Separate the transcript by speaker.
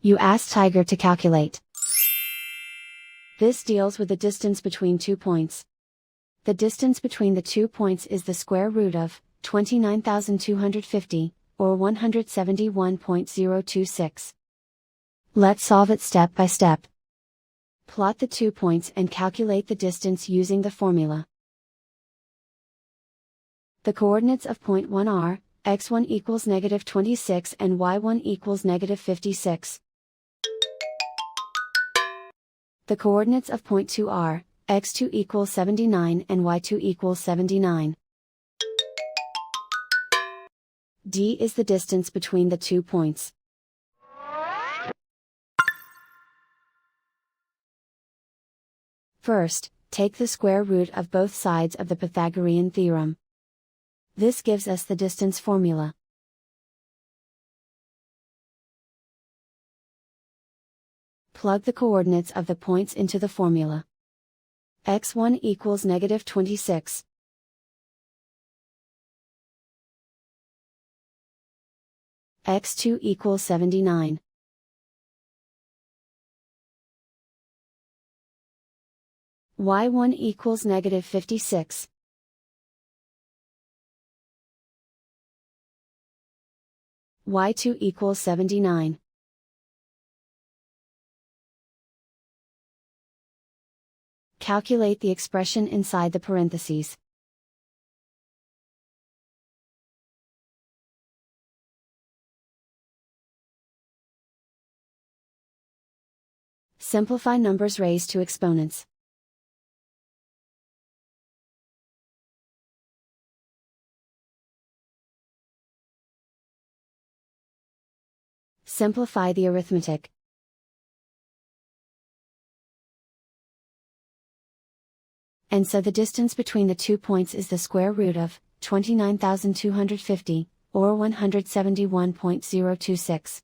Speaker 1: You ask Tiger to calculate. This deals with the distance between 2 points. The distance between the 2 points is the square root of 29,250, or 171.026. Let's solve it step by step. Plot the 2 points and calculate the distance using the formula. The coordinates of point 1 are, x1 equals -26 and y1 equals -56. The coordinates of point 2 are, x2 equals 79 and y2 equals 79. D is the distance between the 2 points. First, take the square root of both sides of the Pythagorean theorem. This gives us the distance formula. Plug the coordinates of the points into the formula. x1 equals -26. x2 equals 79. y1 equals -56. y2 equals 79. Calculate the expression inside the parentheses. Simplify numbers raised to exponents. Simplify the arithmetic. And so the distance between the 2 points is the square root of 29,250, or 171.026.